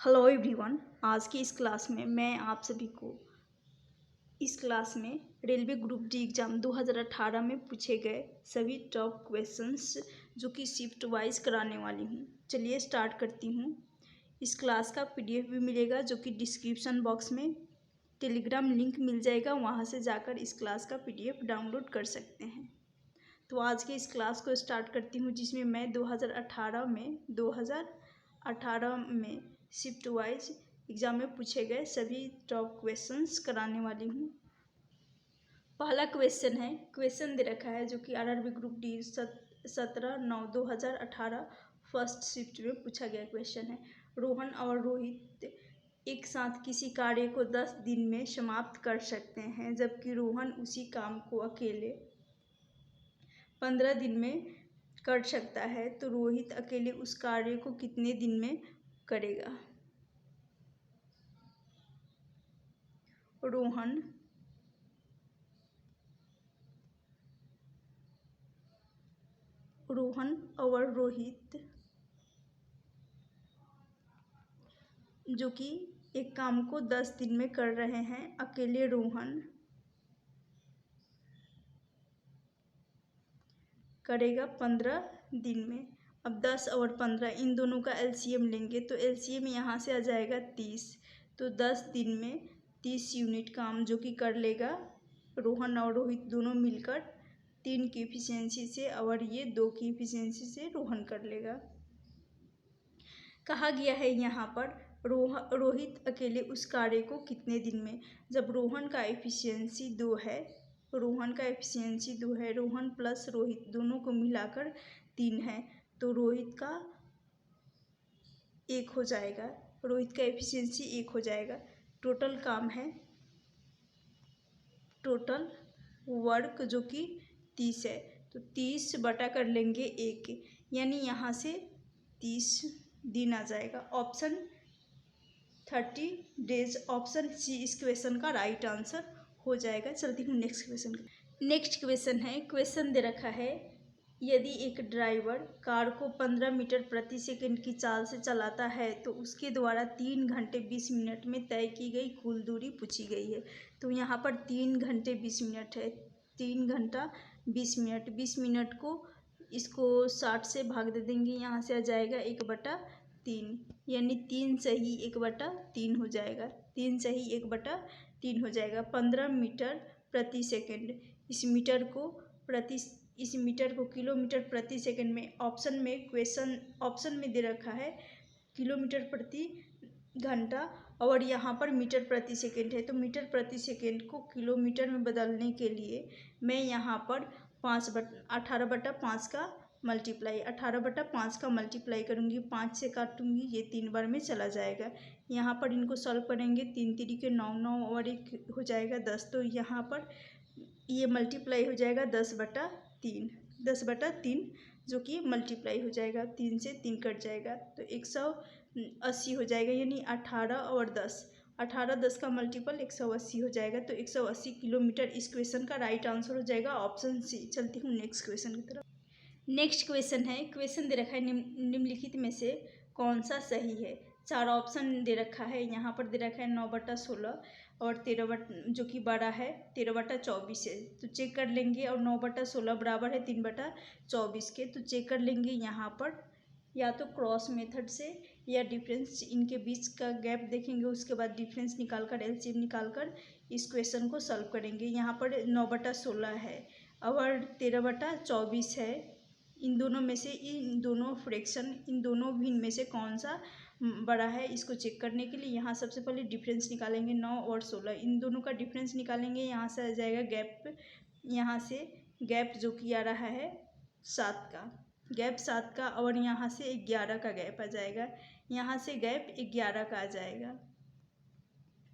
Hello everyone. आज की इस क्लास में मैं आप सभी को इस क्लास में रेलवे ग्रुप डी एग्ज़ाम 2018 में पूछे गए सभी टॉप क्वेश्चंस जो कि शिफ्ट वाइज कराने वाली हूँ। चलिए स्टार्ट करती हूँ। इस क्लास का पीडीएफ भी मिलेगा जो कि डिस्क्रिप्शन बॉक्स में टेलीग्राम लिंक मिल जाएगा, वहाँ से जाकर इस क्लास का पीडीएफ डाउनलोड कर सकते हैं। तो आज के इस क्लास को स्टार्ट करती हूँ जिसमें मैं 2018 में शिफ्ट वाइज एग्ज़ाम में पूछे गए सभी टॉप क्वेश्चंस कराने वाली हूँ। पहला क्वेश्चन है, क्वेश्चन दे रखा है जो कि RRB group D 17/9/2018 first shift में पूछा गया क्वेश्चन है। रोहन और रोहित एक साथ किसी कार्य को 10 दिन में समाप्त कर सकते हैं, जबकि रोहन उसी काम को अकेले 15 दिन में कर सकता है, तो रोहित अकेले उस कार्य को कितने दिन में करेगा। रोहन और रोहित जो कि एक काम को 10 दिन में कर रहे हैं, अकेले रोहन करेगा 15 दिन में। अब 10 और 15 इन दोनों का एलसीएम लेंगे तो एलसीएम यहाँ से आ जाएगा 30। तो 10 दिन में 30 यूनिट काम जो कि कर लेगा रोहन और रोहित दोनों मिलकर 3 की एफिशिएंसी से, और ये 2 की एफिशिएंसी से रोहन कर लेगा। कहा गया है यहाँ पर रोहित अकेले उस कार्य को कितने दिन में। जब रोहन का एफिशिएंसी 2 है, रोहन प्लस रोहित दोनों को मिलाकर 3 है, तो रोहित का 1 हो जाएगा, रोहित का एफिशिएंसी 1 हो जाएगा। टोटल काम है, टोटल वर्क जो कि 30 है, तो 30 बटा कर लेंगे 1, यानी यहाँ से 30 दिन आ जाएगा। ऑप्शन 30 डेज, ऑप्शन सी इस क्वेश्चन का राइट आंसर हो जाएगा। चलती हूँ नेक्स्ट क्वेश्चन। नेक्स्ट क्वेश्चन है, क्वेश्चन दे रखा है, यदि एक ड्राइवर कार को 15 मीटर प्रति सेकंड की चाल से चलाता है तो उसके द्वारा 3 घंटे 20 मिनट में तय की गई कुल दूरी पूछी गई है। तो यहाँ पर 3 घंटे 20 मिनट है, 3 घंटा 20 मिनट, 20 मिनट को इसको 60 से भाग दे देंगे, यहाँ से आ जाएगा 1/3, यानी 3 सही 1/3 हो जाएगा। 3 सही 1/3 हो जाएगा। 15 मीटर प्रति सेकंड, इस मीटर को किलोमीटर प्रति सेकंड में ऑप्शन में दे रखा है किलोमीटर प्रति घंटा, और यहाँ पर मीटर प्रति सेकंड है। तो मीटर प्रति सेकंड को किलोमीटर में बदलने के लिए मैं यहाँ पर 18/5 का मल्टीप्लाई करूँगी, 5 से काटूँगी, ये 3 बार में चला जाएगा। यहाँ पर इनको सॉल्व करेंगे, 3 3 9 9 और 1 हो जाएगा 10, तो यहाँ पर ये मल्टीप्लाई हो जाएगा 10/3 जो कि मल्टीप्लाई हो जाएगा, 3 से 3 कट जाएगा, तो 180 हो जाएगा, यानी 18 और 10, 18 10 का मल्टीपल 180 हो जाएगा। तो 180 किलोमीटर इस क्वेश्चन का राइट आंसर हो जाएगा, ऑप्शन सी। चलती हूँ नेक्स्ट क्वेश्चन की तरफ। नेक्स्ट क्वेश्चन है, क्वेश्चन दे रखा है निम्नलिखित में से कौन सा सही है। 4 ऑप्शन दे रखा है, यहाँ पर दे रखा है 9/16 और 13 जो कि बड़ा है 13/24 है, तो चेक कर लेंगे। और 9/16 बराबर है 3/24 के, तो चेक कर लेंगे यहाँ पर या तो क्रॉस मेथड से या डिफरेंस, इनके बीच का गैप देखेंगे, उसके बाद डिफरेंस निकाल कर एलसीएम निकाल कर इस क्वेश्चन को सॉल्व करेंगे। यहाँ पर 9/16 है और 13/24 है, इन दोनों में से इन दोनों भिन्न में से कौन सा बड़ा है, इसको चेक करने के लिए यहाँ सबसे पहले डिफरेंस निकालेंगे। 9 और 16 इन दोनों का डिफरेंस निकालेंगे, यहाँ से आ जाएगा गैप, यहाँ से गैप जो कि आ रहा है 7 का, गैप 7 का, और यहाँ से 11 का गैप आ जाएगा, यहाँ से गैप 11 का आ जाएगा।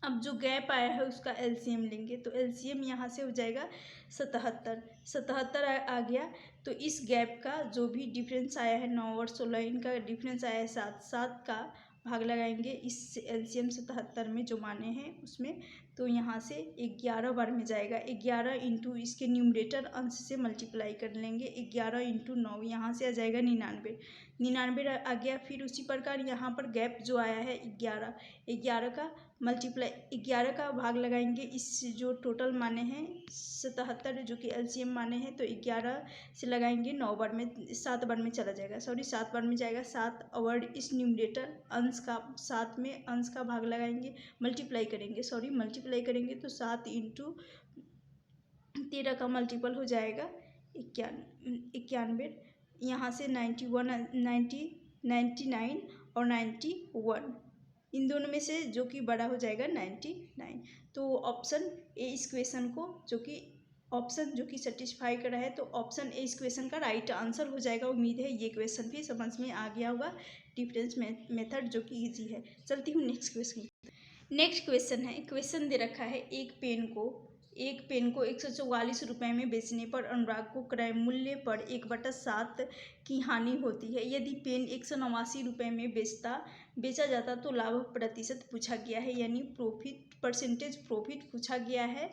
अब जो गैप आया है उसका एलसीएम लेंगे, तो एलसीएम यहाँ से हो जाएगा 77 आ गया। तो इस गैप का जो भी डिफरेंस आया है 9 और 16, इनका डिफरेंस आया है 7 का भाग लगाएंगे इस एलसीएम 77 में जो माने हैं उसमें, तो यहाँ से 11 बार में जाएगा। 11 इंटू इसके न्यूमरेटर अंश से मल्टीप्लाई कर लेंगे, 11 इंटू 9, यहाँ से आ जाएगा 99। 99 आ गया। फिर उसी प्रकार यहाँ पर गैप जो आया है 11, 11 का मल्टीप्लाई 11 का भाग लगाएंगे इस जो टोटल माने हैं 77 जो कि एलसीएम माने हैं, तो 11 से लगाएंगे 9 बार में 7 बार में चला जाएगा, 7 बार में जाएगा 7 और इस न्यूमरेटर अंश का 7 में अंश का भाग लगाएंगे मल्टीप्लाई करेंगे तो 7 इंटू 13 का मल्टीपल हो जाएगा 91। यहाँ से 99 और 91 इन दोनों में से जो कि बड़ा हो जाएगा 99। तो ऑप्शन ए इस क्वेश्चन को जो कि सेटिस्फाई कर रहा है, तो ऑप्शन ए इस क्वेश्चन का राइट आंसर हो जाएगा। उम्मीद है ये क्वेश्चन भी समझ में आ गया होगा, डिफरेंस मेथड जो कि इजी है। चलती हूँ नेक्स्ट क्वेश्चन। नेक्स्ट क्वेश्चन है, क्वेश्चन दे रखा है एक पेन को 144 रुपये में बेचने पर अनुराग को क्रय मूल्य पर 1/7 की हानि होती है। यदि पेन 189 रुपये में बेचा जाता तो लाभ प्रतिशत पूछा गया है, यानी परसेंटेज प्रॉफिट पूछा गया है।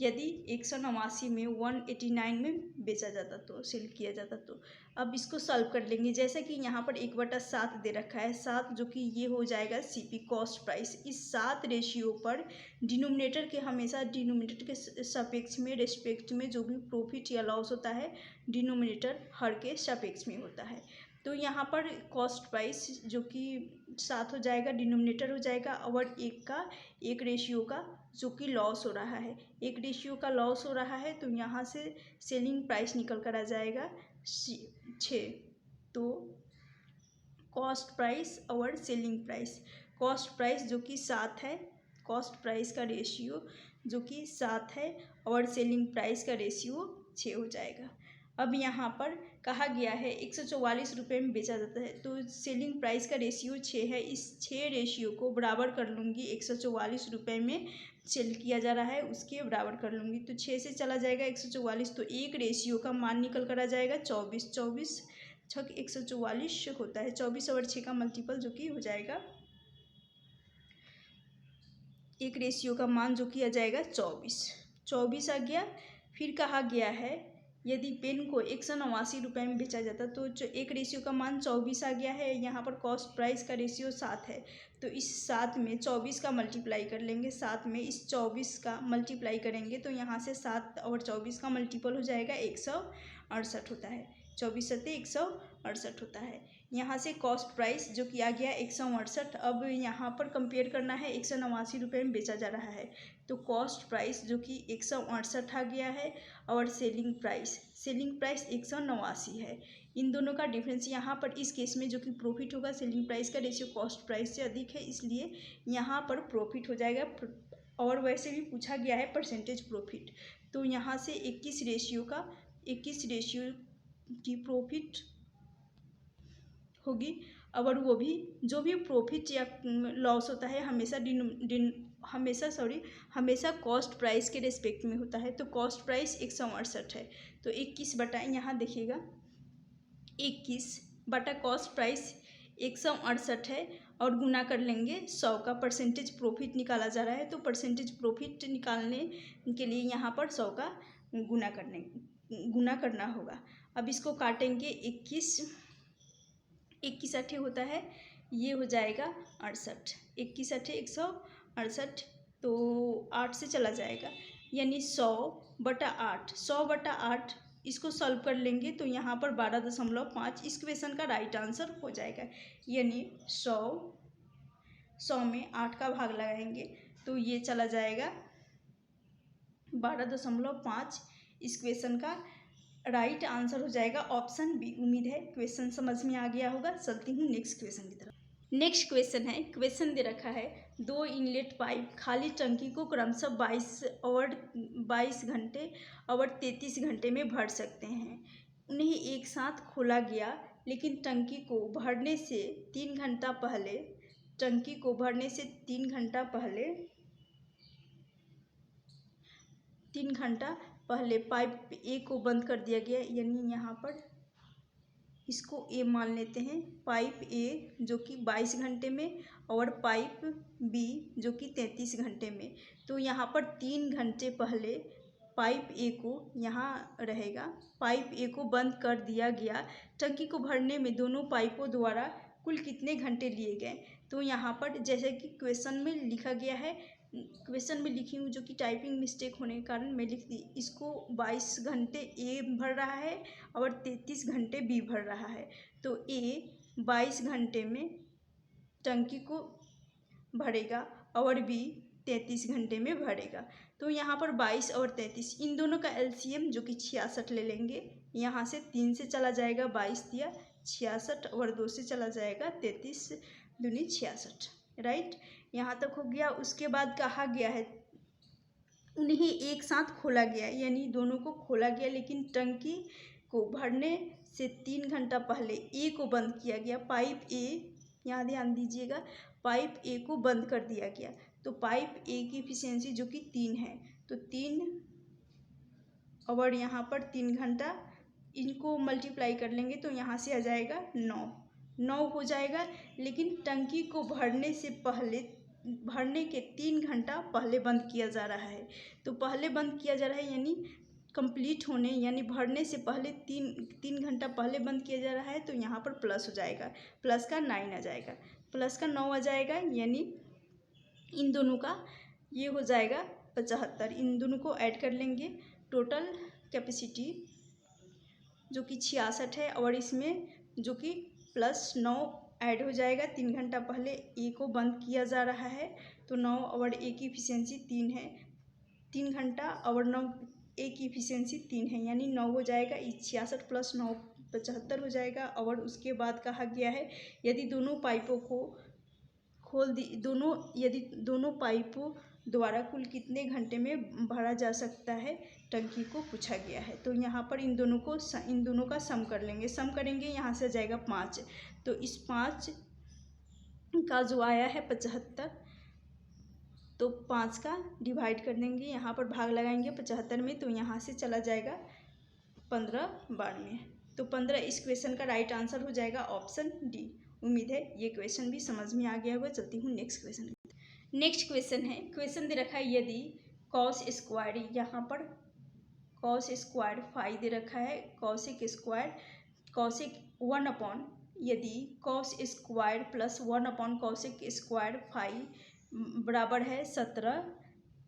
यदि 189 में 189 में बेचा जाता तो सेल किया जाता तो अब इसको सॉल्व कर लेंगे। जैसा कि यहाँ पर 1/7 दे रखा है, 7 जो कि ये हो जाएगा सीपी कॉस्ट प्राइस। इस 7 रेशियो पर डिनोमिनेटर के हमेशा डिनोमिनेटर के सापेक्ष में रेस्पेक्ट में जो भी प्रॉफिट या लॉस होता है डिनोमिनेटर हर के सापेक्ष में होता है। तो यहाँ पर कॉस्ट प्राइस जो कि 7 हो जाएगा, डिनोमिनेटर हो जाएगा और एक रेशियो का जो कि लॉस हो रहा है, एक रेशियो का लॉस हो रहा है, तो यहाँ से सेलिंग प्राइस निकल कर आ जाएगा 6। तो कॉस्ट प्राइस और सेलिंग प्राइस, कॉस्ट प्राइस जो कि 7 है, कॉस्ट प्राइस का रेशियो जो कि 7 है और सेलिंग प्राइस का रेशियो 6 हो जाएगा। अब यहाँ पर कहा गया है 144 रुपये में बेचा जाता है, तो सेलिंग प्राइस का रेशियो 6 है। इस 6 रेशियो को बराबर कर लूँगी, 144 रुपये में सेल किया जा रहा है उसके बराबर कर लूँगी, तो 6 से चला जाएगा 144, तो एक रेशियो का मान निकल कर आ जाएगा 24। 24 6 144 होता है, 24 और 6 का मल्टीपल जो कि हो जाएगा, एक रेशियो का मान जो कि आ जाएगा 24 आ गया। फिर कहा गया है यदि पेन को 189 रुपये में बेचा जाता तो जो एक रेशियो का मान 24 आ गया है। यहाँ पर कॉस्ट प्राइस का रेशियो 7 है, तो इस 7 में 24 का मल्टीप्लाई कर लेंगे, 7 में इस 24 का मल्टीप्लाई करेंगे तो यहाँ से 7 और 24 का मल्टीपल हो जाएगा 168 होता है, 24 सत्ते 168 होता है। यहाँ से कॉस्ट प्राइस जो कि आ गया 168। अब यहाँ पर कंपेयर करना है, 189 रुपये में बेचा जा रहा है, तो कॉस्ट प्राइस जो कि 168 आ गया है और सेलिंग प्राइस 189 है। इन दोनों का डिफरेंस यहाँ पर इस केस में जो कि प्रॉफिट होगा, सेलिंग प्राइस का रेशियो कॉस्ट प्राइस से अधिक है, इसलिए यहाँ पर प्रॉफिट हो जाएगा। और वैसे भी पूछा गया है परसेंटेज प्रॉफिट, तो यहाँ से 21 रेशियो की प्रॉफिट होगी। और वो भी जो भी प्रॉफिट या लॉस होता है हमेशा कॉस्ट प्राइस के रिस्पेक्ट में होता है। तो कॉस्ट प्राइस 168 है, तो 21 बटा यहाँ देखिएगा 21 बटा कॉस्ट प्राइस 168 है और गुना कर लेंगे 100 का। परसेंटेज प्रॉफिट निकाला जा रहा है, तो परसेंटेज प्रॉफिट निकालने के लिए यहाँ पर 100 का गुना करना होगा। अब इसको काटेंगे, 21 8 होता है, ये हो जाएगा 68, 21 8 168, तो 8 से चला जाएगा, यानी 100/8 इसको सॉल्व कर लेंगे तो यहाँ पर 12.5 इस क्वेश्चन का राइट आंसर हो जाएगा। यानी 100 में 8 का भाग लगाएंगे तो ये चला जाएगा 12.5, इस क्वेश्चन का राइट आंसर हो जाएगा ऑप्शन बी। उम्मीद है क्वेश्चन समझ में आ गया होगा। चलती हूँ नेक्स्ट क्वेश्चन की तरफ। नेक्स्ट क्वेश्चन है, क्वेश्चन दे रखा है 2 इनलेट पाइप खाली टंकी को क्रमशः 22 घंटे और 33 घंटे में भर सकते हैं। उन्हें एक साथ खोला गया, लेकिन टंकी को भरने से 3 घंटा पहले पाइप ए को बंद कर दिया गया, यानी यहाँ पर इसको ए मान लेते हैं। पाइप ए जो कि 22 घंटे में और पाइप बी जो कि 33 घंटे में। तो यहाँ पर 3 घंटे पहले पाइप ए को यहाँ रहेगा, पाइप ए को बंद कर दिया गया। टंकी को भरने में दोनों पाइपों द्वारा कुल कितने घंटे लिए गए। तो यहाँ पर जैसे कि क्वेश्चन में लिखा गया है, क्वेश्चन में लिखी हूँ जो कि टाइपिंग मिस्टेक होने के कारण मैं लिख दी। इसको 22 घंटे ए भर रहा है और 33 घंटे बी भर रहा है। तो ए 22 घंटे में टंकी को भरेगा और बी 33 घंटे में भरेगा। तो यहाँ पर 22 और 33 इन दोनों का एलसीएम जो कि 66 ले लेंगे। यहाँ से 3 से चला जाएगा 22 दिया 66 और 2 से चला जाएगा 33 दूनी 66, राइट। यहाँ तक हो गया। उसके बाद कहा गया है उन्हें एक साथ खोला गया, यानी दोनों को खोला गया, लेकिन टंकी को भरने से 3 घंटा पहले ए को बंद किया गया। पाइप ए, यहाँ ध्यान दीजिएगा, पाइप ए को बंद कर दिया गया। तो पाइप ए की एफिशिएंसी जो कि 3 है, तो 3 और यहाँ पर 3 घंटा, इनको मल्टीप्लाई कर लेंगे तो यहाँ से आ जाएगा 9 हो जाएगा। लेकिन टंकी को भरने से पहले, भरने के 3 घंटा पहले बंद किया जा रहा है। तो पहले बंद किया जा रहा है यानी कंप्लीट होने, यानी भरने से पहले 3 घंटा पहले बंद किया जा रहा है। तो यहाँ पर प्लस हो जाएगा, प्लस का 9 आ जाएगा, प्लस का 9 आ जाएगा, यानी इन दोनों का ये हो जाएगा 75। इन दोनों को ऐड कर लेंगे। टोटल कैपेसिटी जो कि 66 है और इसमें जो कि प्लस 9 ऐड हो जाएगा। 3 घंटा पहले ए को बंद किया जा रहा है, तो 9 और ए की एफिशिएंसी 3 है। 3 घंटा और 9 ए की एफिशिएंसी 3 है, यानी 9 हो जाएगा। 66 प्लस 9 75 हो जाएगा। और उसके बाद कहा गया है यदि दोनों पाइपों को खोल दी, यदि दोनों पाइपों द्वारा कुल कितने घंटे में भरा जा सकता है टंकी को पूछा गया है। तो यहाँ पर इन दोनों का सम कर लेंगे। सम करेंगे, यहाँ से आ जाएगा 5। तो इस 5 का जो आया है 75, तो 5 का डिवाइड कर देंगे, यहाँ पर भाग लगाएंगे 75 में, तो यहाँ से चला जाएगा 15 बार में। तो 15 इस क्वेश्चन का राइट आंसर हो जाएगा ऑप्शन डी। उम्मीद है ये क्वेश्चन भी समझ में आ गया होगा। चलती हूँ नेक्स्ट क्वेश्चन। नेक्स्ट क्वेश्चन है, क्वेश्चन दे रखा है यदि कॉस स्क्वायर, यहाँ पर कॉस स्क्वायर फाई दे रखा है, कॉसिक स्क्वायर, कॉसिक 1 यदि cos square plus 1 cosec square phi बराबर है 17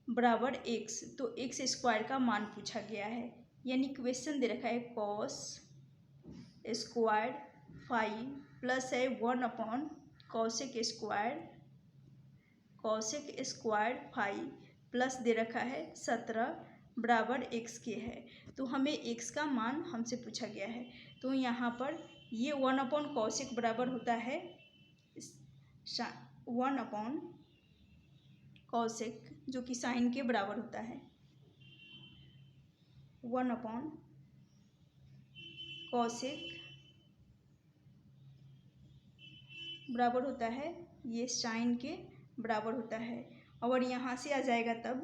बराबर x, तो x स्क्वायर का मान पूछा गया है। यानी क्वेश्चन दे रखा है कॉस स्क्वायर फाई प्लस है 1 कॉसिक स्क्वायर फाई प्लस दे रखा है 17 बराबर x के है। तो हमें x का मान हमसे पूछा गया है। तो यहाँ पर ये 1 कॉसिक बराबर होता है 1 कॉसिक, जो कि साइन के बराबर होता है। 1 कॉसिक बराबर होता है, ये साइन के बराबर होता है। और यहाँ से आ जाएगा तब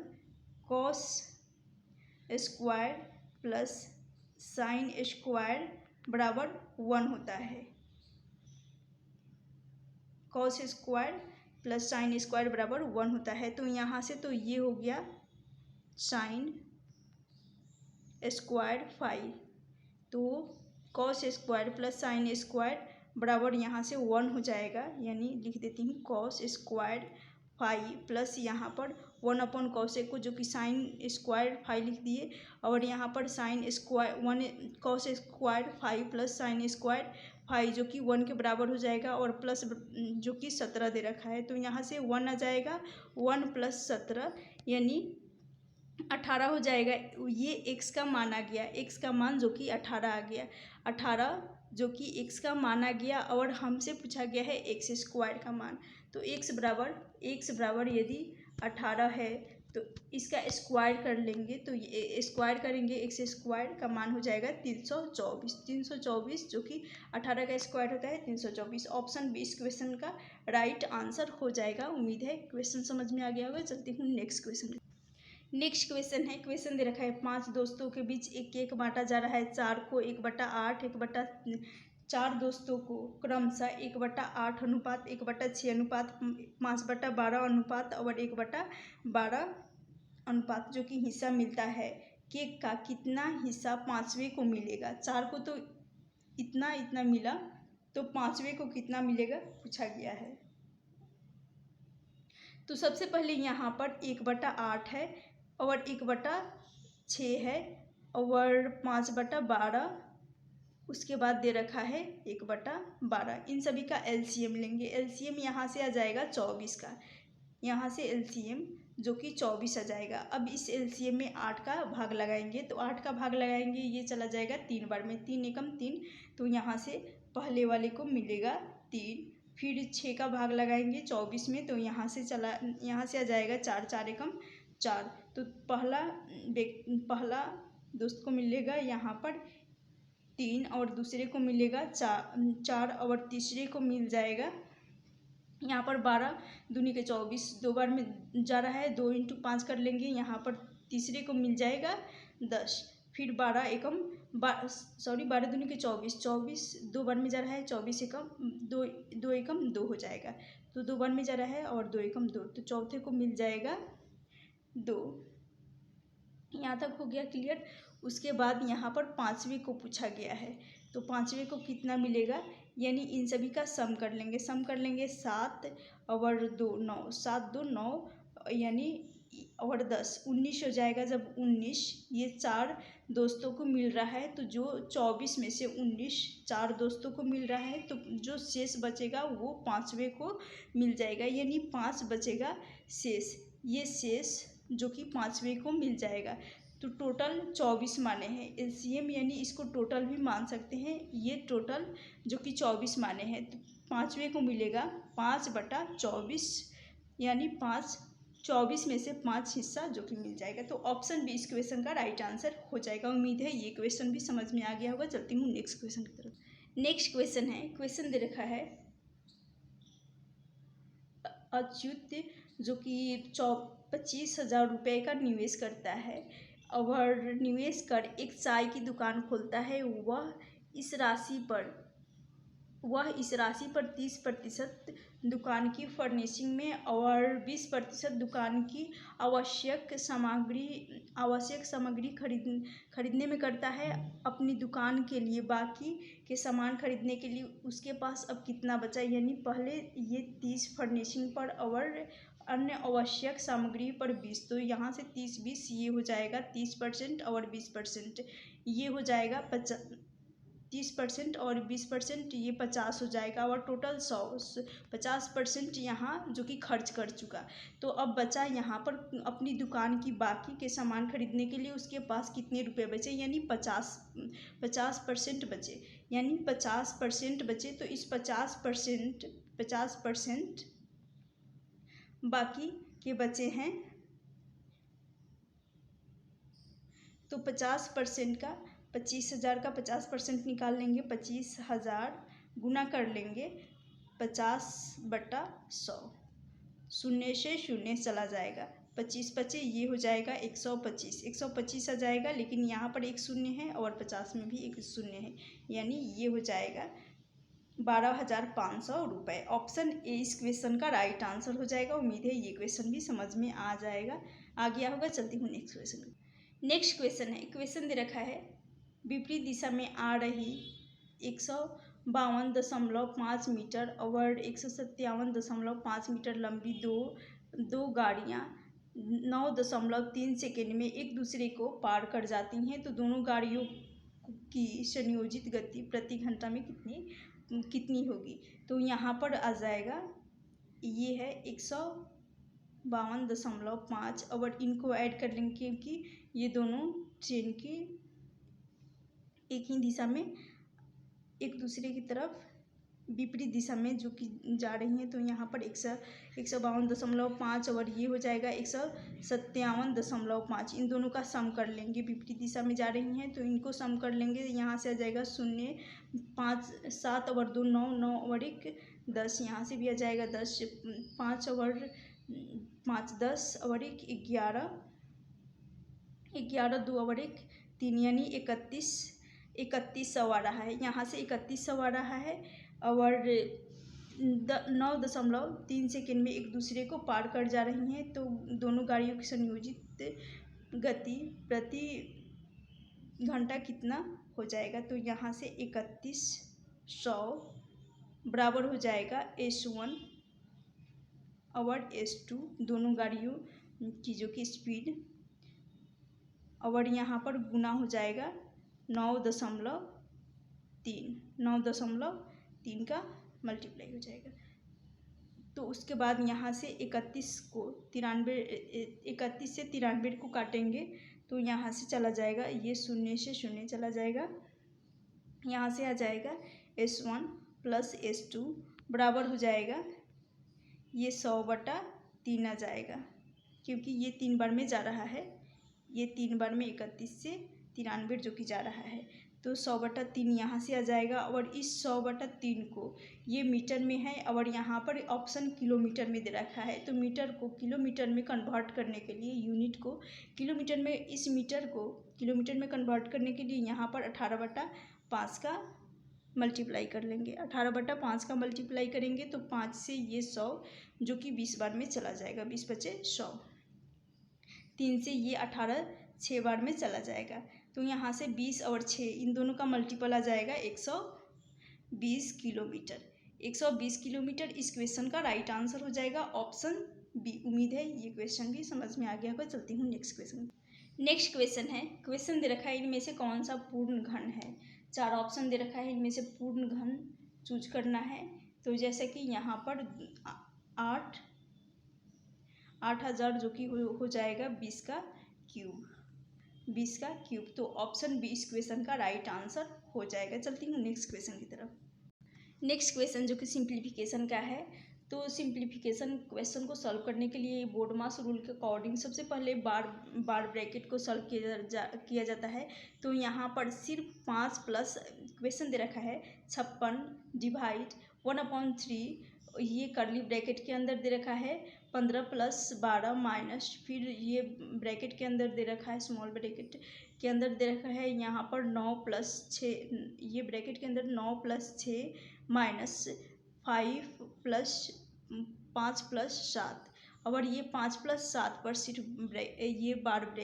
cos square plus sine square बराबर 1 होता है। Cos square plus sine square बराबर 1 होता है। तो यहाँ से तो ये हो गया साइन स्क्वायर फाई, तो cos square plus sine square बराबर यहाँ से 1 हो जाएगा। यानी लिख देती हूँ कॉस स्क्वायर फाई प्लस यहाँ पर 1 कॉसेक को जो कि साइन स्क्वायर फाई लिख दिए, और यहाँ पर sine square 1 cos square phi plus sine square phi जो कि 1 के बराबर हो जाएगा, और प्लस जो कि 17 दे रखा है। तो यहाँ से 1 आ जाएगा, 1 + 17 यानी 18 हो जाएगा। ये x का मान आ गया, x का मान जो कि 18 आ गया, 18 जो कि x का मान आ गया। और हमसे पूछा गया है x स्क्वायर का मान। तो x बराबर यदि 18 है तो इसका स्क्वायर कर लेंगे, तो ये स्क्वायर करेंगे, x स्क्वायर का मान हो जाएगा 324 जो कि 18 का स्क्वायर होता है 324। ऑप्शन बी इस क्वेश्चन का राइट आंसर हो जाएगा। उम्मीद है क्वेश्चन समझ में आ गया होगा। चलती हूँ नेक्स्ट क्वेश्चन। नेक्स्ट क्वेश्चन है, क्वेश्चन दे रखा है 5 दोस्तों के बीच एक केक बांटा जा रहा है। 4 को 1/8, 1/4 दोस्तों को क्रमशः 1/8 अनुपात, 1/6 अनुपात, 5/12 अनुपात और 1/12 अनुपात जो कि हिस्सा मिलता है। केक का कितना हिस्सा पाँचवें को मिलेगा। 4 को तो इतना इतना मिला, तो पाँचवें को कितना मिलेगा पूछा गया है। तो सबसे पहले यहाँ पर 1/8 है और 1/6 है और 5/12, उसके बाद दे रखा है 1/12। इन सभी का एलसीएम लेंगे। एलसीएम यहाँ से आ जाएगा 24 का, यहाँ से एलसीएम जो कि 24 आ जाएगा। अब इस एलसीएम में 8 का भाग लगाएंगे, तो 8 का भाग लगाएंगे, ये चला जाएगा 3 बार में, 3 एकम 3, तो यहाँ से पहले वाले को मिलेगा 3। फिर 6 का भाग लगाएंगे 24 में, तो यहाँ से आ जाएगा 4, 4 एकम 4, तो पहला दोस्त को मिलेगा यहाँ पर 3 और दूसरे को मिलेगा 4 और तीसरे को मिल जाएगा यहाँ पर 12 दूनी के 24, 2 बार में जा रहा है, 2 × 5 कर लेंगे, यहाँ पर तीसरे को मिल जाएगा 10। फिर 12 दूनी के 24, 24 2 बार में जा रहा है, 24 एकम 2 एकम 2 हो जाएगा, तो 2 बार में जा रहा है और 2 एकम 2, तो चौथे को मिल जाएगा 2। यहाँ तक हो गया क्लियर। उसके बाद यहाँ पर पाँचवें को पूछा गया है, तो पाँचवें को कितना मिलेगा, यानी इन सभी का सम कर लेंगे। 7 और 2 9, 7 2 9 यानी और 10 19 हो जाएगा। जब 19 ये 4 दोस्तों को मिल रहा है, तो जो 24 में से 19 4 दोस्तों को मिल रहा है, तो जो शेष बचेगा वो पाँचवें को मिल जाएगा, यानी 5 बचेगा शेष। ये शेष जो कि पाँचवें को मिल जाएगा, तो टोटल 24 माने हैं। एलसीएम यानी इसको टोटल भी मान सकते हैं, ये टोटल जो कि 24 माने हैं, तो पाँचवें को मिलेगा 5/24, यानी 24 में से 5 हिस्सा जो कि मिल जाएगा। तो ऑप्शन बी इस क्वेश्चन का राइट आंसर हो जाएगा। उम्मीद है ये क्वेश्चन भी समझ में आ गया होगा। चलती हूँ नेक्स्ट क्वेश्चन की तरफ। नेक्स्ट क्वेश्चन है, क्वेश्चन दे रखा है अच्युत जो कि 25,000 रुपये का निवेश करता है और निवेश कर एक चाय की दुकान खोलता है। वह इस राशि पर 30% दुकान की फर्निशिंग में और 20% दुकान की आवश्यक सामग्री खरीदने में करता है। अपनी दुकान के लिए बाकी के सामान खरीदने के लिए उसके पास अब कितना बचा, यानी पहले ये 30 फर्निशिंग पर और अन्य आवश्यक सामग्री पर 20, तो यहाँ से 30-20 ये हो जाएगा 30% और 20%, ये हो जाएगा 30% और 20% ये 50 हो जाएगा और टोटल 100 50% यहाँ जो कि खर्च कर चुका। तो अब बचा यहाँ पर अपनी दुकान की बाकी के सामान खरीदने के लिए उसके पास कितने रुपए बचे, यानी 50% बचे, यानी 50% बचे। तो इस 50% बाकी के बचे हैं, तो 50% का 25,000 का 50% निकाल लेंगे, 25,000 गुना कर लेंगे 50/100, 0 से 0 चला जाएगा, 25 बचे, ये हो जाएगा 125 आ जाएगा, लेकिन यहाँ पर एक 0 है और 50 में भी एक 0 है, यानी ये हो जाएगा 12,500 रुपये। ऑप्शन ए इस क्वेश्चन का राइट आंसर हो जाएगा। उम्मीद है ये क्वेश्चन भी समझ में आ गया होगा। चलती हूँ नेक्स्ट क्वेश्चन। नेक्स्ट क्वेश्चन है, क्वेश्चन दे रखा है विपरीत दिशा में आ रही 152.5 मीटर और 157.5 मीटर लंबी दो गाड़ियाँ 9.3 सेकेंड में एक दूसरे को पार कर जाती हैं, तो दोनों गाड़ियों की संयोजित गति प्रति घंटा में कितनी होगी। तो यहाँ पर आ जाएगा, ये है 152.5 और इनको ऐड कर लेंगे क्योंकि ये दोनों ट्रेन की एक ही दिशा में एक दूसरे की तरफ विपरीत दिशा में जो कि जा रही हैं, तो यहाँ पर 152.5 और ये हो जाएगा 157.5। इन दोनों का सम कर लेंगे, विपरीत दिशा में जा रही हैं तो इनको सम कर लेंगे। यहाँ से आ जाएगा 0 5 7 और 2 9 9 और 1 10, यहाँ से भी आ जाएगा 10 5 और 5 10 और 1 11 11 2 और 1 3, यानी 3100 आ रहा है। यहाँ से 3100 आ रहा है और 9.3 सेकेंड में एक दूसरे को पार कर जा रही हैं, तो दोनों गाड़ियों की संयोजित गति प्रति घंटा कितना हो जाएगा। तो यहाँ से 3100 बराबर हो जाएगा S1 और S2 दोनों गाड़ियों चीज़ों की स्पीड, और यहाँ पर गुना हो जाएगा 9.3 का मल्टीप्लाई हो जाएगा। तो उसके बाद यहाँ से 31 से 93 को काटेंगे तो यहाँ से चला जाएगा, ये शून्य से शून्य चला जाएगा, यहाँ से आ जाएगा S1 प्लस S2 बराबर हो जाएगा, ये 100/3 आ जाएगा, क्योंकि ये 3 बार में जा रहा है, ये 3 बार में 31 से 93 जो कि जा रहा है, तो 100/3 यहाँ से आ जाएगा। और इस 100/3 को ये मीटर में है और यहाँ पर ऑप्शन किलोमीटर में दे रखा है, तो मीटर को किलोमीटर में कन्वर्ट करने के लिए, यूनिट को किलोमीटर में, इस मीटर को किलोमीटर में कन्वर्ट करने के लिए यहाँ पर 18/5 का मल्टीप्लाई कर लेंगे। 18/5 का मल्टीप्लाई करेंगे तो 5 से ये 100 जो कि 20 बार में चला जाएगा, 20 बचे 100, 3 से ये 18 6 बार में चला जाएगा। तो यहाँ से 20 और 6 इन दोनों का मल्टीपल आ जाएगा 120 किलोमीटर। 120 किलोमीटर इस क्वेश्चन का राइट आंसर हो जाएगा ऑप्शन बी। उम्मीद है ये क्वेश्चन भी समझ में आ गया होगा। चलती हूँ नेक्स्ट क्वेश्चन। नेक्स्ट क्वेश्चन है, क्वेश्चन दे रखा है इनमें से कौन सा पूर्ण घन है। 4 ऑप्शन दे रखा है, इनमें से पूर्ण घन चूज करना है। तो जैसे कि यहाँ पर 8000 जो कि हो जाएगा 20 का क्यूब, तो ऑप्शन बी इस क्वेश्चन का राइट आंसर हो जाएगा। चलती हूँ नेक्स्ट क्वेश्चन की तरफ। नेक्स्ट क्वेश्चन जो कि सिंप्लीफिकेशन का है, तो सिंप्लीफिकेशन क्वेश्चन को सॉल्व करने के लिए बोर्ड मास रूल के अकॉर्डिंग सबसे पहले बार ब्रैकेट को सॉल्व किया जाता है। तो यहाँ पर सिर्फ 5 प्लस क्वेश्चन दे रखा है 56 डिवाइड 1/3, ये कर्ली ब्रैकेट के अंदर दे रखा है 15 + 12 माइनस, फिर ये ब्रैकेट के अंदर दे रखा है, स्मॉल ब्रैकेट के अंदर दे रखा है यहाँ पर 9 + 6, ये ब्रैकेट के अंदर 9 + 6 माइनस 5 + 5 + 7, और ये 5 + 7 पर सिर्फ ये बार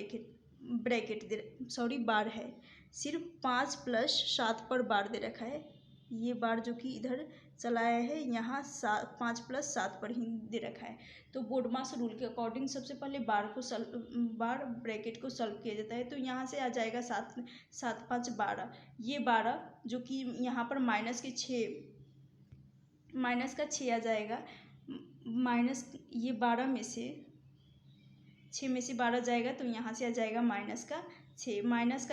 है, सिर्फ 5 + 7 पर बार दे रखा है, ये बार जो कि इधर चलाया है यहाँ 5 + 7 पर ही दे रखा है। तो बोर्ड मास रूल के अकॉर्डिंग सबसे पहले बार ब्रैकेट को सॉल्व किया जाता है। तो यहाँ से आ जाएगा 7 7 5 12, ये 12 जो कि यहाँ पर माइनस का 6 आ जाएगा, माइनस ये 12 में से 6 में से 12 जाएगा तो यहाँ से आ जाएगा माइनस का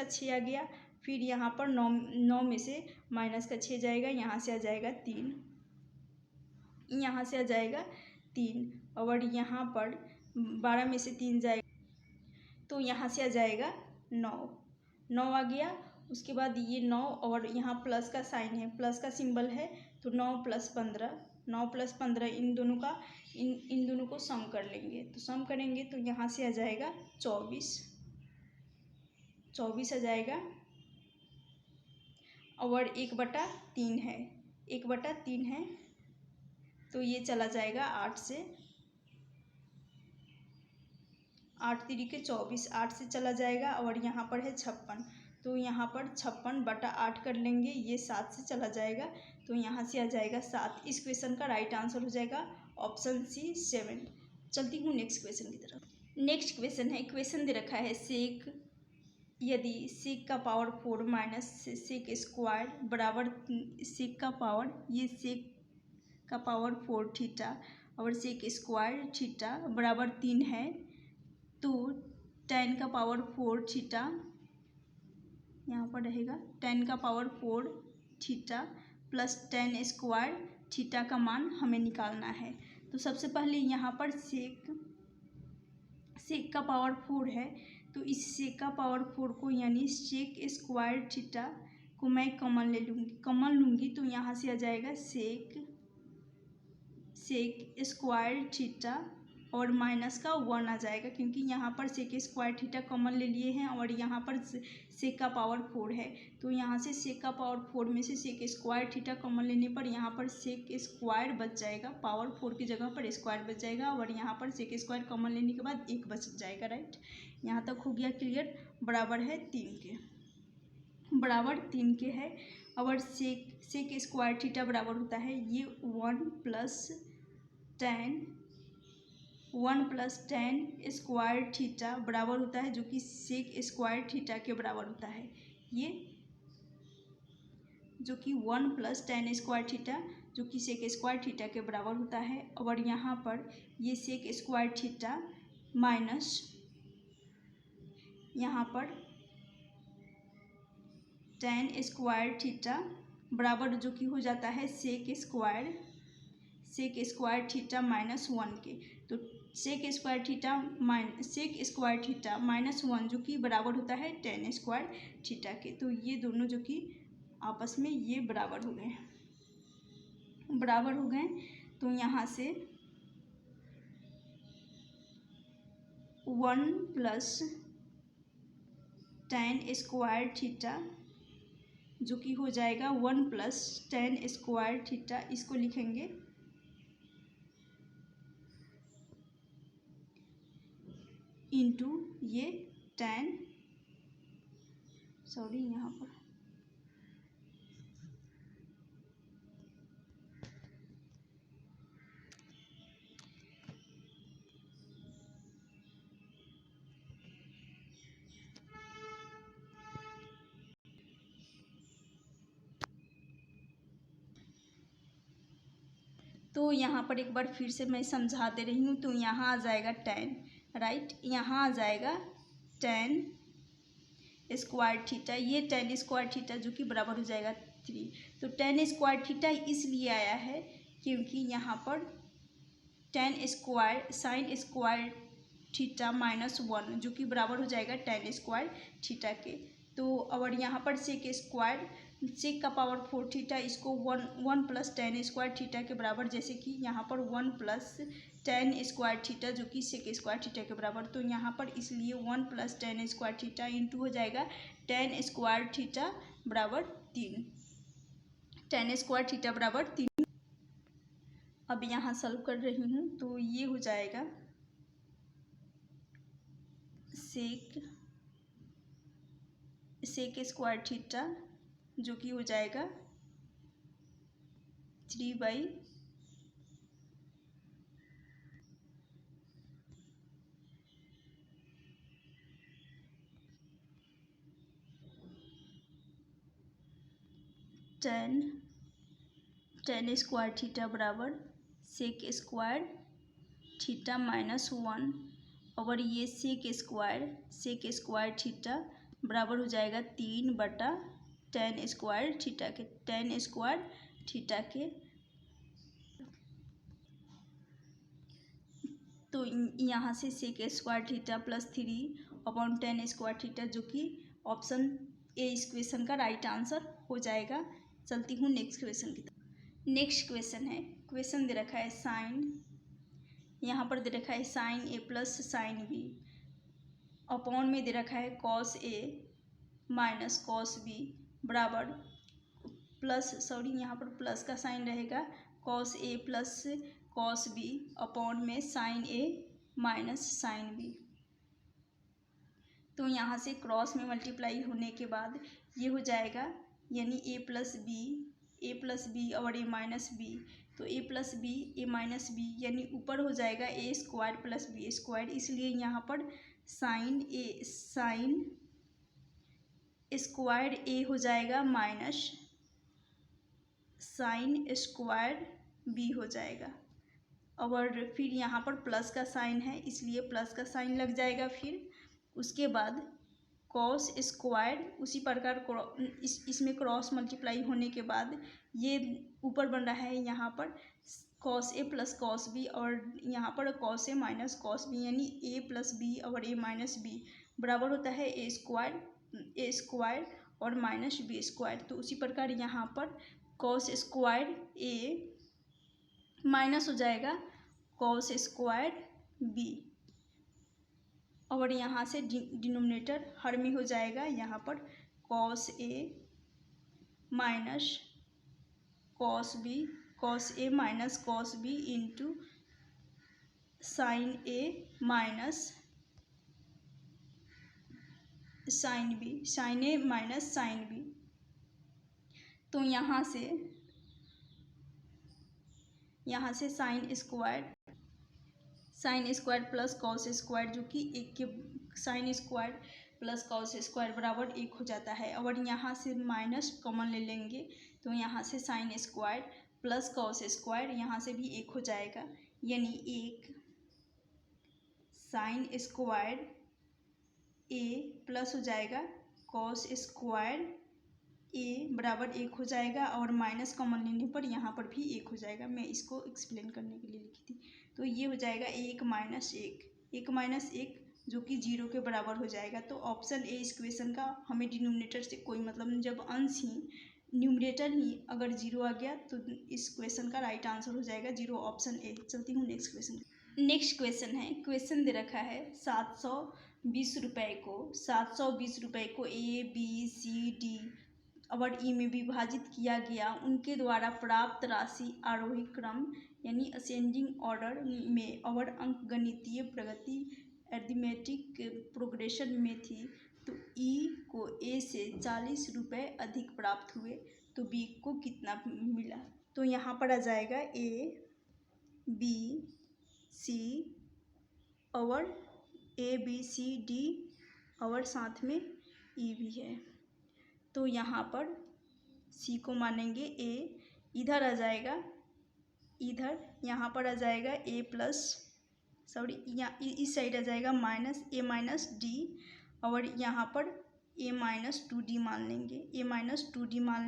6 आ गया। फिर यहाँ पर 9 में से माइनस का 6 जाएगा, यहाँ से आ जाएगा 3, यहाँ से आ जाएगा 3, और यहाँ पर 12 में से 3 जाएगा तो यहाँ से आ जाएगा 9 आ गया। उसके बाद ये 9 और यहाँ प्लस का साइन है, प्लस का सिंबल है, तो 9 + 15 इन दोनों को सम कर लेंगे। तो सम करेंगे तो यहाँ से आ जाएगा 24 आ जाएगा, और 1/3 है, तो ये चला जाएगा 8 से, 8 × 24, 8 से चला जाएगा, और यहाँ पर है 56, तो यहाँ पर 56/8 कर लेंगे, ये 7 से चला जाएगा, तो यहाँ से आ जाएगा 7। इस क्वेश्चन का राइट आंसर हो जाएगा ऑप्शन सी 7। चलती हूँ नेक्स्ट क्वेश्चन की तरफ। नेक्स्ट क्वेश्चन है, क्वेश्चन दे रखा है यदि sec का पावर 4 माइनस sec स्क्वायर बराबर sec का पावर 4 थीटा और sec स्क्वायर थीटा बराबर 3 है, तो tan का पावर 4 थीटा यहाँ पर रहेगा, tan का power 4 theta plus tan square theta का मान हमें निकालना है। तो सबसे पहले यहाँ पर sec का पावर 4 है, तो इस sec का पावर 4 को यानी sec स्क्वायर थीटा को मैं कॉमन लूँगी, तो यहाँ से आ जाएगा sec स्क्वायर थीटा और माइनस का 1 आ जाएगा, क्योंकि यहाँ पर sec स्क्वायर थीटा कॉमन ले लिए हैं और यहाँ पर sec का पावर 4 है, तो यहाँ से sec का पावर 4 में से sec स्क्वायर थीटा कॉमन लेने पर यहाँ पर sec स्क्वायर बच जाएगा, पावर 4 की जगह पर स्क्वायर बच जाएगा, और यहाँ पर sec स्क्वायर कॉमन लेने के बाद 1 बच जाएगा। राइट, यहाँ तक हो गया क्लियर, बराबर है 3 के। बराबर 3 के है और सेक स्क्वायर थीटा बराबर होता है ये 1 + 10 स्क्वायर थीटा बराबर होता है जो कि सेक स्क्वायर थीटा के बराबर होता है। ये जो कि 1 + 10 स्क्वायर थीटा जो कि सेक स्क्वायर थीटा के बराबर होता है और यहाँ पर ये सेक स्क्वायर थीटा माइनस यहाँ पर 10 स्क्वायर थीटा बराबर जो कि हो जाता है सेक स्क्वायर थीटा -1 के। तो सेक स्क्वायर थीटा -1 जो कि बराबर होता है 10 स्क्वायर थीटा के। तो ये दोनों जो कि आपस में ये बराबर हो गए तो यहाँ से 1 + 10 स्क्वायर थीटा जो कि हो जाएगा 1 + 10 स्क्वायर थीटा, इसको लिखेंगे इंटू ये 10 यहाँ पर तो यहाँ पर एक बार फिर से मैं समझा दे रही हूँ। तो यहाँ आ जाएगा 10 राइट, यहाँ आ जाएगा 10 स्क्वायर थीटा, ये 10 स्क्वायर थीटा जो कि बराबर हो जाएगा 3। तो 10 स्क्वायर थीटा इसलिए आया है क्योंकि यहाँ पर 10 स्क्वायर साइन स्क्वायर थीटा -1 जो कि बराबर हो जाएगा 10 स्क्वायर थीटा के। तो और यहाँ पर सेक का पावर 4 थीटा, इसको 1 + 10 स्क्वायर थीटा के बराबर, जैसे कि यहाँ पर 1 + 10 स्क्वायर थीटा जो कि सेक स्क्वायर थीटा के बराबर। तो यहाँ पर इसलिए 1 + 10 स्क्वायर थीटा इंटू हो जाएगा 10 स्क्वायर थीटा बराबर 3। 10 स्क्वायर थीटा बराबर 3। अब यहाँ सॉल्व कर रही हूँ तो ये हो जाएगा सेक स्क्वायर थीटा जो कि हो जाएगा 3/, टेन स्क्वायर थीटा बराबर सेक स्क्वायर थीटा -1 और ये सेक स्क्वायर थीटा बराबर हो जाएगा 3/10 स्क्वायर थीटा के। 10 स्क्वायर थीटा के तो यहाँ से sec square theta +3/10 square theta जो कि ऑप्शन ए इस क्वेश्चन का राइट आंसर हो जाएगा। चलती हूँ नेक्स्ट क्वेश्चन की तरफ। नेक्स्ट क्वेश्चन है, क्वेश्चन दे रखा है यहाँ पर दे रखा है sin A + sin B upon में दे रखा है cos A - cos B बराबर यहाँ पर प्लस का साइन रहेगा cos A + cos B upon में sin A - sin B। तो यहाँ से क्रॉस में मल्टीप्लाई होने के बाद ये हो जाएगा यानी A + B और A - B। तो A + B A - B यानी ऊपर हो जाएगा A² + B², इसलिए यहाँ पर साइन स्क्वायर A हो जाएगा माइनस साइन स्क्वायर B हो जाएगा। और फिर यहाँ पर प्लस का साइन है इसलिए प्लस का साइन लग जाएगा। फिर उसके बाद कॉस स्क्वायर उसी प्रकार इसमें क्रॉस मल्टीप्लाई होने के बाद ये ऊपर बन रहा है यहाँ पर cos A + cos B और यहाँ पर cos A - cos B यानी A + B और A - B बराबर होता है A² और -B²। तो उसी प्रकार यहाँ पर cos स्क्वायर A माइनस हो जाएगा cos स्क्वायर B और यहाँ से डिनोमिनेटर हर में हो जाएगा। यहाँ पर cos A - cos B into sin A sine B, sine A minus sine B. तो यहाँ से sine square plus cos square, जो कि एक के sine square plus cos square बराबर 1 हो जाता है। और यहाँ से माइनस कॉमन ले लेंगे तो यहाँ से sine square plus cos square यहाँ से भी 1 हो जाएगा, यानी 1 साइन स्क्वायर ए प्लस हो जाएगा कॉस स्क्वायर ए बराबर 1 हो जाएगा, और माइनस कॉमन लेने पर यहाँ पर भी 1 हो जाएगा। मैं इसको एक्सप्लेन करने के लिए लिखी थी। तो ये हो जाएगा 1 माइनस 1 जो कि 0 के बराबर हो जाएगा। तो ऑप्शन ए इस क्वेश्चन का, हमें डिनोमिनेटर से कोई मतलब नहीं, जब अंश ही न्यूमरेटर ही अगर 0 आ गया तो इस क्वेश्चन का राइट आंसर हो जाएगा 0, ऑप्शन ए। चलती हूँ नेक्स्ट क्वेश्चन। नेक्स्ट क्वेश्चन है, क्वेश्चन दे रखा है 720 रुपये को ए बी सी डी और ई में विभाजित किया गया। उनके द्वारा प्राप्त राशि आरोही क्रम यानी असेंडिंग ऑर्डर में और अंकगणितीय प्रगति अरिथमेटिक प्रोग्रेशन में थी। तो ई को ए से 40 रुपये अधिक प्राप्त हुए, तो बी को कितना मिला। तो यहाँ पर आ जाएगा ए बी सी और ए बी सी डी और साथ में ई भी है। तो यहाँ पर सी को मानेंगे ए, इधर आ जाएगा, इधर यहाँ पर आ जाएगा ए प्लस यहाँ इस साइड आ जाएगा माइनस ए माइनस डी, और यहाँ पर ए माइनस 2d मान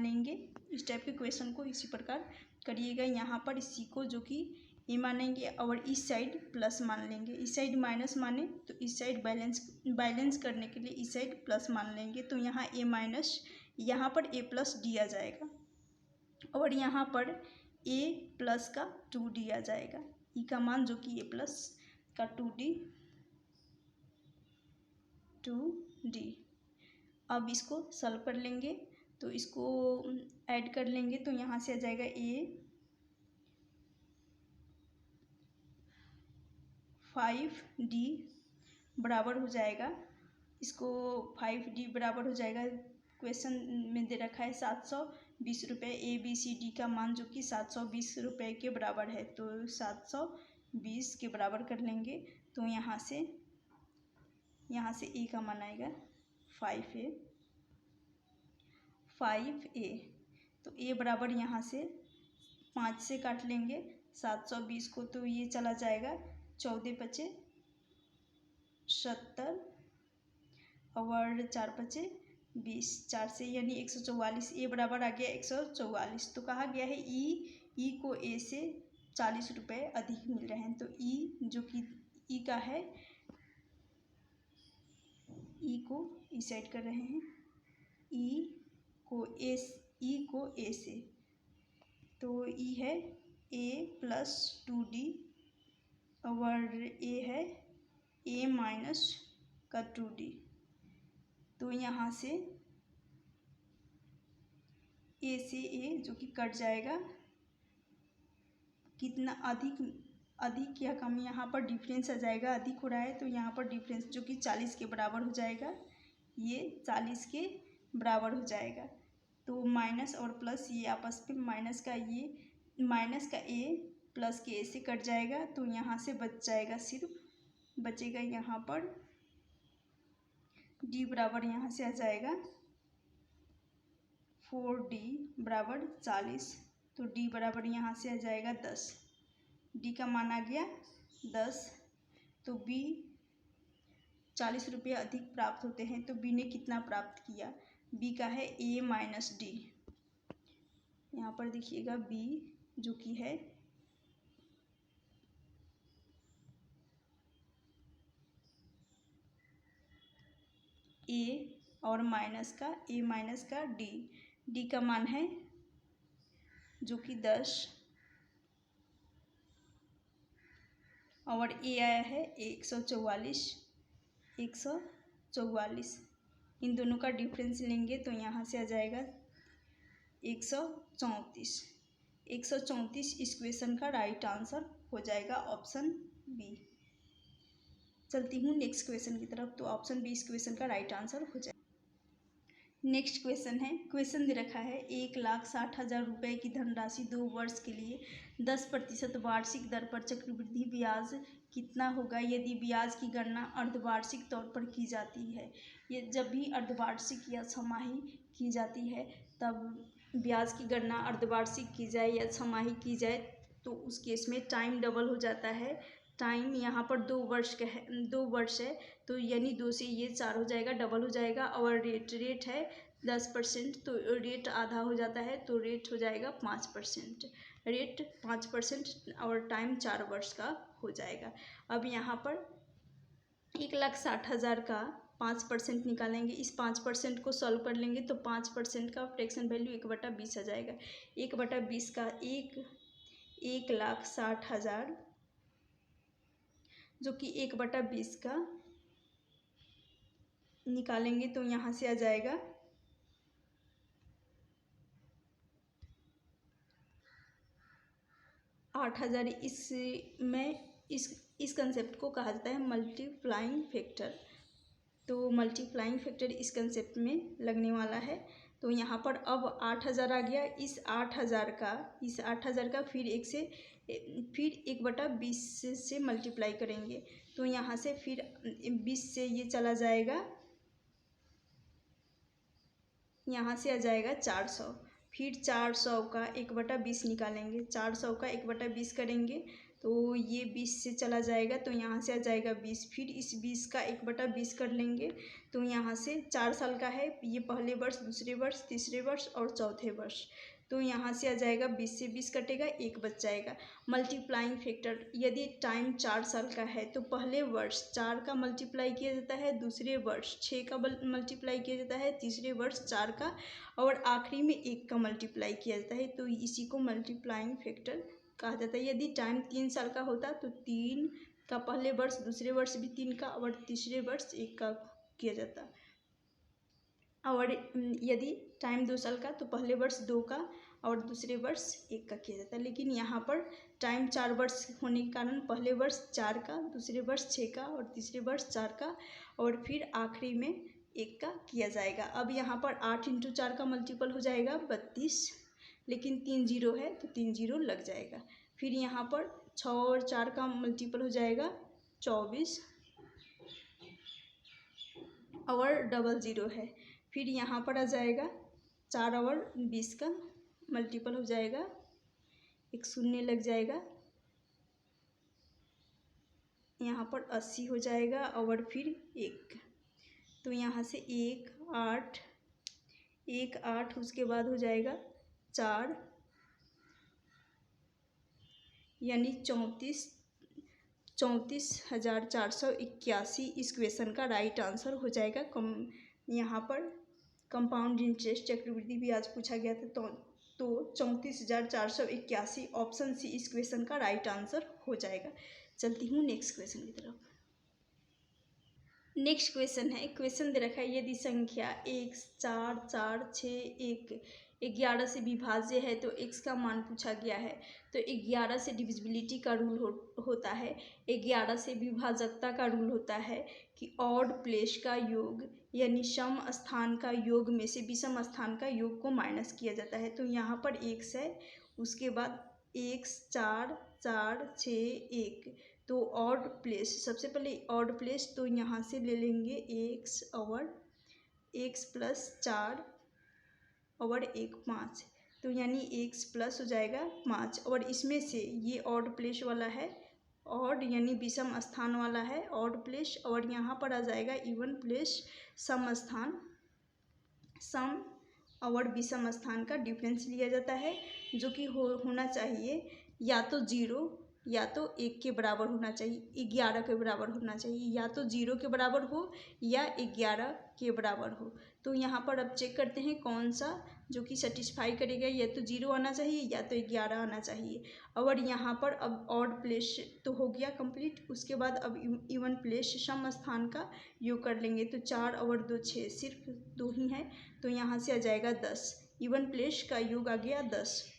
लेंगे, इस टाइप के क्वेश्चन को इसी प्रकार करिएगा। यहाँ पर सी को जो कि ए मानेंगे और इस साइड प्लस मान लेंगे, इस साइड माइनस माने तो इस साइड बैलेंस करने के लिए इस साइड प्लस मान लेंगे। तो यहाँ ए माइनस, यहाँ पर ए प्लस डी आ जाएगा, और यहाँ पर ए प्लस का 2d आ जाएगा, ई का मान जो कि ए प्लस का 2d। अब इसको सॉल्व कर लेंगे, तो इसको ऐड कर लेंगे, तो यहाँ से आ जाएगा ए 5d बराबर हो जाएगा, इसको 5d बराबर हो जाएगा। क्वेश्चन में दे रखा है 720 रुपये, ए बी सी डी का मान जो कि 720 रुपये के बराबर है, तो 720 के बराबर कर लेंगे। तो यहाँ से ए का मान आएगा 5a, तो ए बराबर यहाँ से 5 से काट लेंगे 720 को, तो ये चला जाएगा 14 पचे 70 और 4 पचे 20, 4 से यानी 144, ए बराबर आ गया 144। तो कहा गया है ई को ए से 40 रुपये अधिक मिल रहे हैं। तो ई जो कि ई का है, ई को इस साइड कर रहे हैं, ई को ए से, तो ई है ए प्लस 2d और ए है ए माइनस का 2d। तो यहाँ से ए से ए जो कि कट जाएगा, कितना अधिक या कम, यहाँ पर डिफरेंस आ जाएगा, अधिक हो रहा है तो यहाँ पर डिफरेंस जो कि 40 के बराबर हो जाएगा, ये 40 के बराबर हो जाएगा। तो माइनस और प्लस ये आपस में माइनस का ए प्लस के ए से कट जाएगा, तो यहाँ से बच जाएगा, सिर्फ बचेगा यहाँ पर डी बराबर यहाँ से आ जाएगा 4d बराबर 40, तो डी बराबर यहाँ से आ जाएगा 10, डी का मान आ गया 10। तो बी 40 रुपये अधिक प्राप्त होते हैं, तो बी ने कितना प्राप्त किया, बी का है ए माइनस डी। यहाँ पर देखिएगा बी जो कि है ए और ए माइनस का डी का मान है जो कि 10 और ए आया है 144। इन दोनों का डिफरेंस लेंगे तो यहाँ से आ जाएगा 134। 134 इस क्वेश्चन का राइट आंसर हो जाएगा, ऑप्शन बी। चलती हूँ नेक्स्ट क्वेश्चन की तरफ। तो ऑप्शन बी इस क्वेश्चन का राइट आंसर हो जाएगा। नेक्स्ट क्वेश्चन है, क्वेश्चन दे रखा है 1,60,000 रुपये की धनराशि 2 वर्ष के लिए 10% वार्षिक दर पर चक्रवृद्धि ब्याज कितना होगा यदि ब्याज की गणना अर्धवार्षिक तौर पर की जाती है। ये जब भी अर्धवार्षिक या छमाही की जाती है तब ब्याज की गणना अर्धवार्षिक की जाए या छमाही की जाए तो उस केस में टाइम डबल हो जाता है। टाइम यहाँ पर 2 वर्ष का है, 2 वर्ष है तो यानी 2 से ये 4 हो जाएगा, डबल हो जाएगा। और रेट है 10%, तो रेट आधा हो जाता है तो रेट हो जाएगा 5%। रेट 5% और टाइम 4 वर्ष का हो जाएगा। अब यहाँ पर 1,60,000 का 5% निकालेंगे, इस 5% को सॉल्व कर लेंगे तो 5% का फ्रैक्शन वैल्यू 1/20 आ जाएगा। 1/20 का 1,60,000 जो कि 1/20 का निकालेंगे तो यहाँ से आ जाएगा 8,000। इसमें इस कंसेप्ट को कहा जाता है मल्टीप्लाइंग फैक्टर। तो मल्टीप्लाइंग फैक्टर इस कंसेप्ट में लगने वाला है। तो यहाँ पर अब 8,000 आ गया। इस 8,000 का फिर 1/20 से मल्टीप्लाई करेंगे तो यहाँ से फिर 20 से ये चला जाएगा, यहाँ से आ जाएगा 400। फिर 400 का 1/20 निकालेंगे, 400 का 1/20 करेंगे तो ये 20 से चला जाएगा तो यहाँ से आ जाएगा 20। फिर इस 20 का 1/20 कर लेंगे तो यहाँ से 4 साल का है, ये पहले वर्ष, दूसरे वर्ष, तीसरे वर्ष और चौथे वर्ष। तो यहाँ से आ जाएगा 20 से 20 कटेगा, 1 बच जाएगा। मल्टीप्लाइंग फैक्टर, यदि टाइम 4 साल का है तो पहले वर्ष 4 का मल्टीप्लाई किया जाता है, दूसरे वर्ष 6 का मल्टीप्लाई किया जाता है, तीसरे वर्ष 4 का और आखिरी में 1 का मल्टीप्लाई किया जाता है। तो इसी को मल्टीप्लाइंग फैक्टर कहा जाता है। यदि टाइम 3 साल का होता तो 3 का पहले वर्ष, दूसरे वर्ष भी 3 का और तीसरे वर्ष 1 का किया जाता। और यदि टाइम 2 साल का तो पहले वर्ष 2 का और दूसरे वर्ष 1 का किया जाता है। लेकिन यहाँ पर टाइम 4 वर्ष होने के कारण पहले वर्ष 4 का, दूसरे वर्ष 6 का और तीसरे वर्ष 4 का और फिर आखिरी में 1 का किया जाएगा। अब यहाँ पर 8 × 4 का मल्टीपल हो जाएगा 32, लेकिन 3 0 है तो 3 0 लग जाएगा। फिर यहाँ पर 6 और 4 का मल्टीपल हो जाएगा 24 और डबल 0 है। फिर यहाँ पर आ जाएगा 4 और 20 का मल्टीपल हो जाएगा, 1 शून्य लग जाएगा। यहाँ पर 80 हो जाएगा और फिर 1, तो यहाँ से 1 8 उसके बाद हो जाएगा 4 यानी 34,481 इस क्वेश्चन का राइट आंसर हो जाएगा। यहाँ पर कंपाउंड इंटरेस्ट चक्रवृद्धि ब्याज पूछा गया था तो 34,481 ऑप्शन सी इस क्वेश्चन का राइट आंसर हो जाएगा। चलती हूँ नेक्स्ट क्वेश्चन की तरफ। नेक्स्ट क्वेश्चन है, क्वेश्चन दे रखा है यदि संख्या 1 4 4 6 1 11 से विभाज्य है तो x का मान पूछा गया है। तो 11 से डिविजिबिलिटी का रूल होता है, 11 से विभाजकता का रूल होता है कि ऑड प्लेस का योग यानी सम स्थान का योग में से विषम स्थान का योग को माइनस किया जाता है। तो यहाँ पर x है, उसके बाद x 4 4 6 1 तो ऑड प्लेस, सबसे पहले ऑड प्लेस तो यहाँ से ले लेंगे x और x प्लस 4 और 1 5 तो यानी x प्लस हो जाएगा 5 और इसमें से ये ऑड प्लेस वाला है, ऑड यानी विषम स्थान वाला है ऑड प्लेस और यहाँ पर आ जाएगा इवन प्लेस सम स्थान। सम और विषम स्थान का डिफरेंस लिया जाता है जो कि होना चाहिए या तो 0 या तो 1 के बराबर होना चाहिए, 11 के बराबर होना चाहिए, या तो 0 के बराबर हो या 11 के बराबर हो। तो यहाँ पर अब चेक करते हैं कौन सा जो कि सेटिस्फाई करेगा, या तो 0 आना चाहिए या तो 11 आना चाहिए। और यहाँ पर अब ऑड प्लेस तो हो गया कंप्लीट, उसके बाद अब इवन प्लेस सम स्थान का योग कर लेंगे तो 4 और 2 6 सिर्फ 2 ही है तो यहाँ से आ जाएगा 10, इवन प्लेस का योग आ गया 10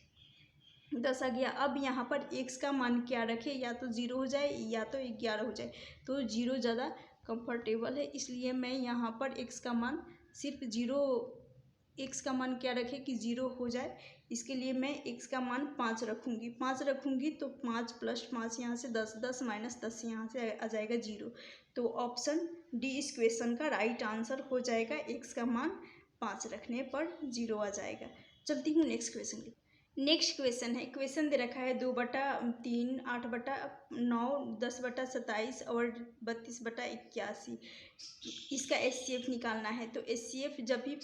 आ गया। अब यहाँ पर x का मान क्या रखें, या तो 0 हो जाए या तो 11 हो जाए, तो 0 ज़्यादा कंफर्टेबल है, इसलिए मैं यहाँ पर x का मान सिर्फ 0 एक्स का मान क्या रखें कि 0 हो जाए, इसके लिए मैं एक्स का मान 5 रखूँगी। 5 रखूँगी तो 5 + 5 यहाँ से 10, 10 - 10 यहाँ से आ जाएगा 0। तो ऑप्शन डी इस क्वेश्चन का राइट आंसर हो जाएगा। एक्स का मान 5 रखने पर 0 आ जाएगा। चलती हूँ नेक्स्ट क्वेश्चन की। नेक्स्ट क्वेश्चन है, क्वेश्चन दे रखा है 2/3, 8/9, 10/27 और 32/81। इसका HCF निकालना है। तो HCF जब भी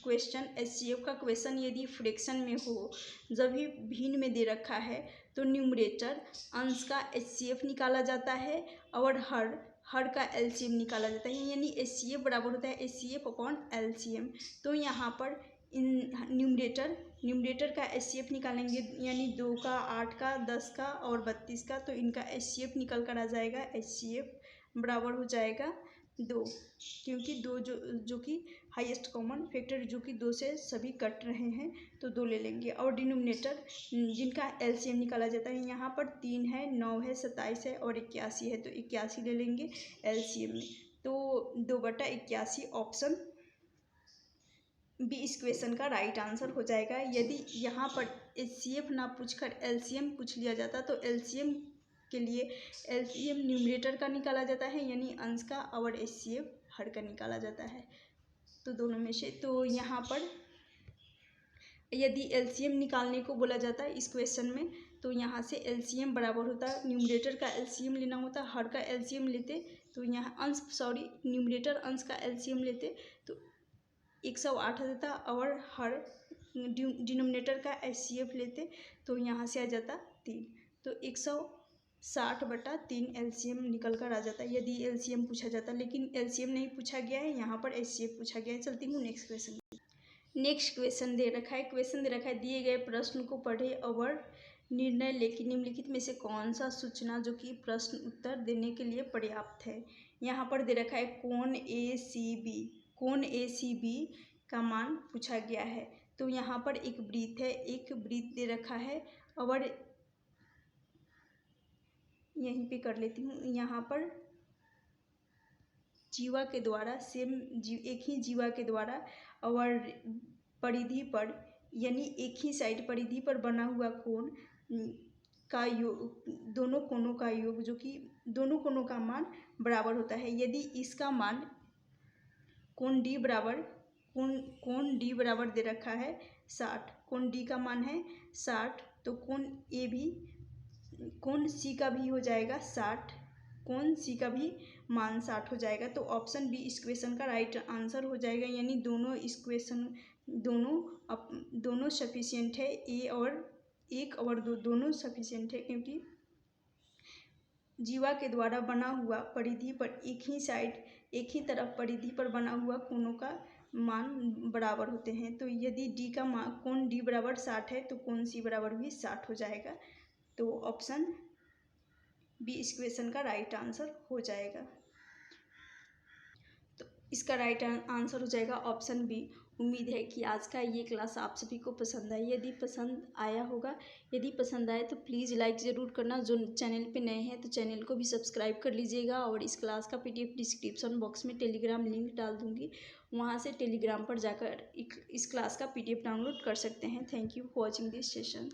क्वेश्चन HCF का क्वेश्चन यदि फ्रैक्शन में हो, जब भी भिन्न में दे रखा है, तो न्यूमरेटर अंश का HCF निकाला जाता है और हर का LCM निकाला जाता है। यानी HCF बराबर होता है HCF/LCM। तो यहाँ पर इन न्यूमरेटर का HCF निकालेंगे, यानी 2 का, 8 का, 10 का और 32 का। तो इनका HCF निकल कर आ जाएगा। HCF बराबर हो जाएगा 2, क्योंकि 2 जो कि हाईएस्ट कॉमन फैक्टर, जो कि 2 से सभी कट रहे हैं, तो 2 ले लेंगे। और डिनोमिनेटर जिनका LCM निकाला जाता है, यहाँ पर 3 है, 9 है, 27 है और 81 है। तो 81 ले लेंगे LCM में। तो 2/81 ऑप्शन बी इस क्वेश्चन का राइट आंसर हो जाएगा। यदि यहाँ पर HCF ना पूछकर LCM पूछ लिया जाता, तो LCM के लिए LCM न्यूमरेटर का निकाला जाता है, यानी अंश का, और HCF हर का निकाला जाता है। तो दोनों में से, तो यहाँ पर यदि LCM निकालने को बोला जाता है इस क्वेश्चन में, तो यहाँ से LCM बराबर होता है, न्यूमरेटर का LCM लेना होता, हर का LCM लेते, तो यहाँ न्यूमरेटर अंश का LCM लेते तो 108 आ जाता, और हर डिनोमिनेटर का HCF लेते तो यहाँ से आ जाता 3। तो 160/3 LCM निकल कर आ जाता है, यदि LCM पूछा जाता। लेकिन LCM नहीं पूछा गया है, यहाँ पर HCF पूछा गया है। चलती हूँ नेक्स्ट क्वेश्चन। नेक्स्ट क्वेश्चन दे रखा है, दिए गए प्रश्न को पढ़े और निर्णय लेकर निम्नलिखित में से कौन सा सूचना जो कि प्रश्न उत्तर देने के लिए पर्याप्त है। यहाँ पर दे रखा है कोण ACB का मान पूछा गया है। तो यहाँ पर एक वृत्त दे रखा है, और यहीं पे कर लेती हूँ। यहाँ पर जीवा के द्वारा एक ही जीवा के द्वारा और परिधि पर, यानी एक ही साइड परिधि पर बना हुआ कोण का योग, दोनों कोणों का योग, जो कि दोनों कोणों का मान बराबर होता है। यदि इसका मान कोण D बराबर दे रखा है 60, कोण D का मान है 60, तो कोण C का भी हो जाएगा 60, कोण C का भी मान 60 हो जाएगा। तो ऑप्शन बी इस क्वेश्चन का राइट आंसर हो जाएगा। यानी दोनों सफिशिएंट है, एक और दो दोनों सफिशिएंट है, क्योंकि जीवा के द्वारा बना हुआ परिधि पर एक ही तरफ परिधि पर बना हुआ कोणों का मान बराबर होते हैं। तो यदि कोण D बराबर 60 है, तो कोण C बराबर भी 60 हो जाएगा। तो ऑप्शन बी इस क्वेश्चन का राइट आंसर हो जाएगा। तो इसका राइट आंसर हो जाएगा ऑप्शन बी। उम्मीद है कि आज का ये क्लास आप सभी को पसंद आई। यदि पसंद आए तो प्लीज़ लाइक ज़रूर करना। जो चैनल पे नए हैं तो चैनल को भी सब्सक्राइब कर लीजिएगा। और इस क्लास का PDF डिस्क्रिप्शन बॉक्स में टेलीग्राम लिंक डाल दूँगी, वहाँ से टेलीग्राम पर जाकर इस क्लास का PDF डाउनलोड कर सकते हैं। Thank you for watching this session.